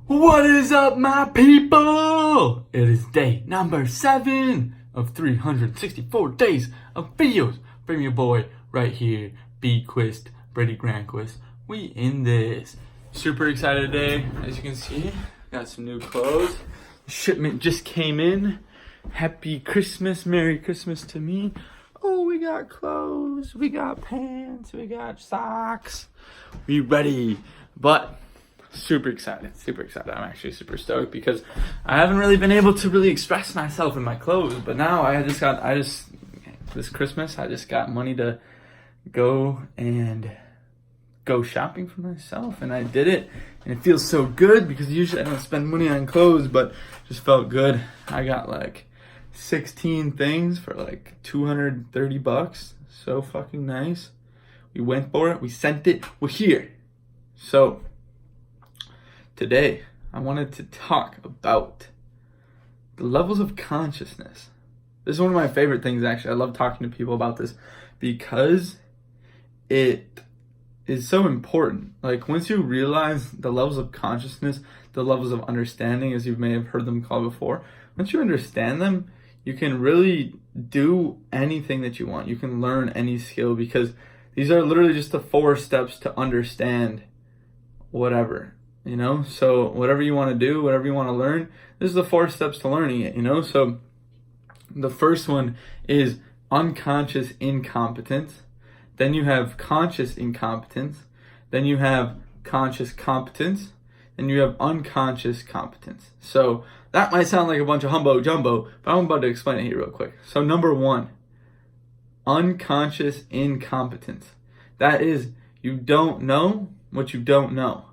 What is up, my people? It is day number 7 of 364 days of videos from your boy right here, B-Quist, Brady Granquist. We in this. Super excited today. As you can see, got some new clothes. Shipment just came in. Happy Christmas, Merry Christmas to me. Oh, we got clothes, we got pants, we got socks. We ready. But super excited. I'm actually super stoked because I haven't really been able to really express myself in my clothes. But now this Christmas, I just got money to go shopping for myself, and I did it, and it feels so good because usually I don't spend money on clothes, but just felt good. I got like 16 things for like $230. So fucking nice. We went for it, we sent it, we're here. So today I wanted to talk about the levels of consciousness. This is one of my favorite things, actually. I love talking to people about this because it is so important. Like, once you realize the levels of consciousness, the levels of understanding, as you may have heard them called before, once you understand them, you can really do anything that you want. You can learn any skill because these are literally just the 4 steps to understand whatever, you know? So whatever you want to do, whatever you want to learn, this is the 4 steps to learning it, you know? So the first one is unconscious incompetence. Then you have conscious incompetence. Then you have conscious competence. Then you have unconscious competence. So that might sound like a bunch of humbo jumbo, but I'm about to explain it here real quick. So number 1, unconscious incompetence. That is, you don't know what you don't know.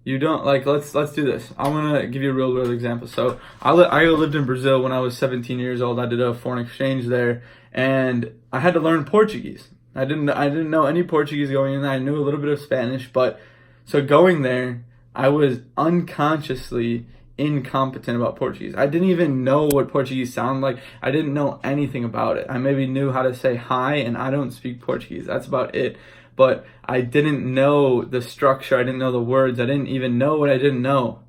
You don't, like, let's do this. I'm gonna give you a real world example. So I lived in Brazil when I was 17 years old. I did a foreign exchange there, and I had to learn Portuguese. I didn't know any Portuguese going in there. I knew a little bit of Spanish, but so going there, I was unconsciously incompetent about Portuguese. I didn't even know what Portuguese sounded like. I didn't know anything about it. I maybe knew how to say hi, and I don't speak Portuguese. That's about it. But I didn't know the structure. I didn't know the words. I didn't even know what I didn't know.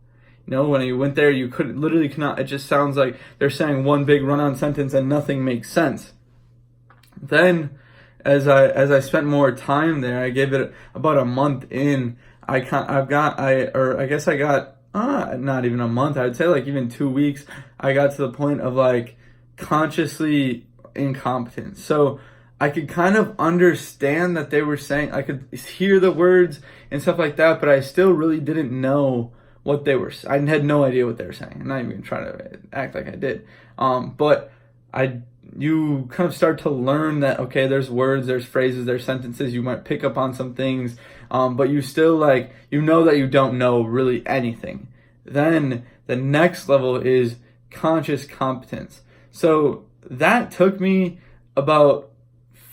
You know, when you went there, you literally cannot. It just sounds like they're saying one big run-on sentence and nothing makes sense. Then, as I spent more time there, I gave it about a month in. I guess I got not even a month. I would say like even 2 weeks. I got to the point of like consciously incompetent. So I could kind of understand that they were saying, I could hear the words and stuff like that, but I still really didn't know what they were. I had no idea what they were saying. I'm not even trying to act like I did. But you kind of start to learn that, okay, there's words, there's phrases, there's sentences. You might pick up on some things, but you still you know that you don't know really anything. Then the next level is conscious competence. So that took me about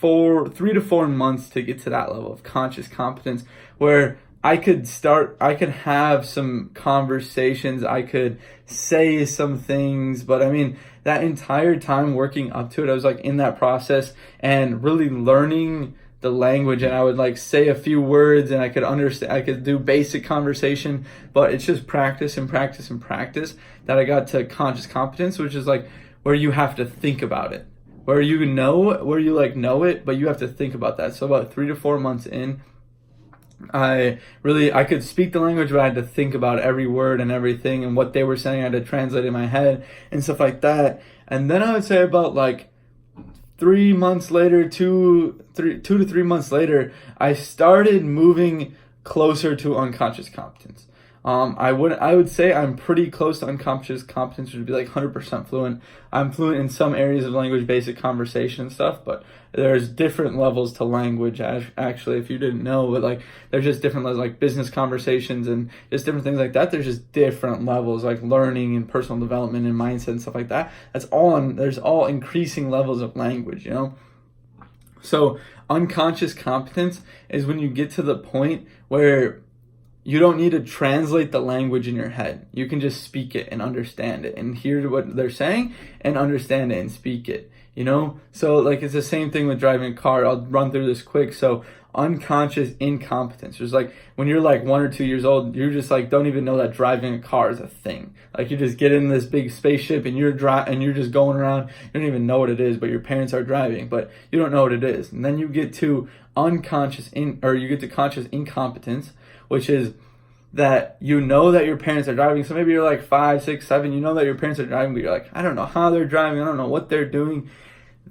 3 to 4 months to get to that level of conscious competence where I could have some conversations, I could say some things, but I mean, that entire time working up to it, I was like in that process and really learning the language, and I would like say a few words and I could understand, I could do basic conversation, but it's just practice and practice and practice that I got to conscious competence, which is like where you have to think about it. Where you know it, but you have to think about that. So about 3 to 4 months in, I could speak the language, but I had to think about every word and everything and what they were saying. I had to translate in my head and stuff like that. And then I would say about like 3 months later, 2 to 3 months later, I started moving closer to unconscious competence. I would say I'm pretty close to unconscious competence, which would be like 100% fluent. I'm fluent in some areas of language, basic conversation and stuff, but there's different levels to language, actually, if you didn't know, but like there's just different levels, like business conversations and just different things like that. There's just different levels, like learning and personal development and mindset and stuff like that. There's all increasing levels of language, you know? So unconscious competence is when you get to the point where you don't need to translate the language in your head. You can just speak it and understand it and hear what they're saying and understand it and speak it, you know? So like it's the same thing with driving a car. I'll run through this quick. So unconscious incompetence. It's like when you're like 1 or 2 years old, you're just like don't even know that driving a car is a thing. Like you just get in this big spaceship and you're just going around. You don't even know what it is, but your parents are driving, but you don't know what it is. And then you get to conscious incompetence, which is that you know that your parents are driving. So maybe you're like 5, 6, 7, you know that your parents are driving, but you're like, I don't know how they're driving, I don't know what they're doing.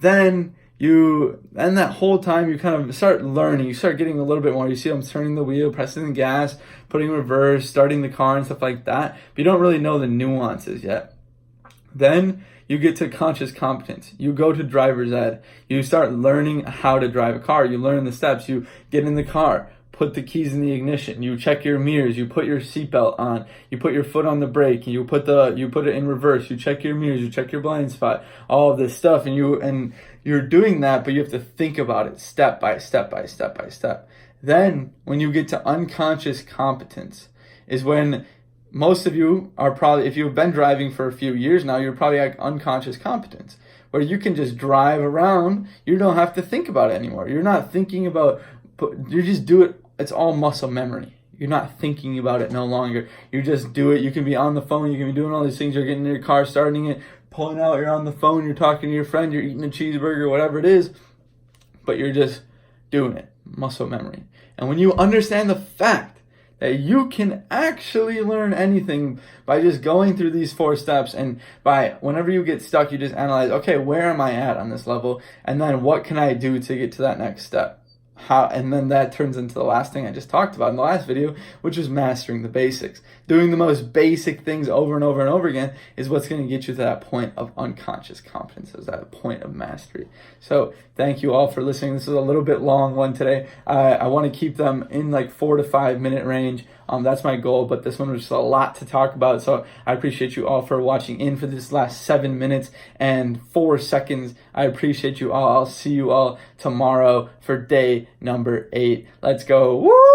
And that whole time you kind of start learning, you start getting a little bit more. You see them turning the wheel, pressing the gas, putting reverse, starting the car and stuff like that, but you don't really know the nuances yet. Then you get to conscious competence. You go to driver's ed. You start learning how to drive a car. You learn the steps. You get in the car, put the keys in the ignition. You check your mirrors. You put your seatbelt on. You put your foot on the brake. You put it in reverse. You check your mirrors. You check your blind spot. All of this stuff, and you're doing that, but you have to think about it step by step by step by step. Then when you get to unconscious competence is when most of you are probably, if you've been driving for a few years now, you're probably like unconscious competence, where you can just drive around. You don't have to think about it anymore. You're not thinking about, you just do it. It's all muscle memory. You're not thinking about it no longer. You just do it. You can be on the phone. You can be doing all these things. You're getting in your car, starting it, pulling out. You're on the phone. You're talking to your friend. You're eating a cheeseburger, whatever it is. But you're just doing it. Muscle memory. And when you understand the fact that you can actually learn anything by just going through these 4 steps, and by whenever you get stuck, you just analyze, okay, where am I at on this level? And then what can I do to get to that next step? And then that turns into the last thing I just talked about in the last video, which is mastering the basics. Doing the most basic things over and over and over again is what's going to get you to that point of unconscious competence, is that point of mastery. So thank you all for listening. This is a little bit long one today. I want to keep them in like 4 to 5 minute range. That's my goal, but this one was just a lot to talk about. So I appreciate you all for watching in for this last 7 minutes and 4 seconds. I appreciate you all. I'll see you all tomorrow for day number 8. Let's go. Woo!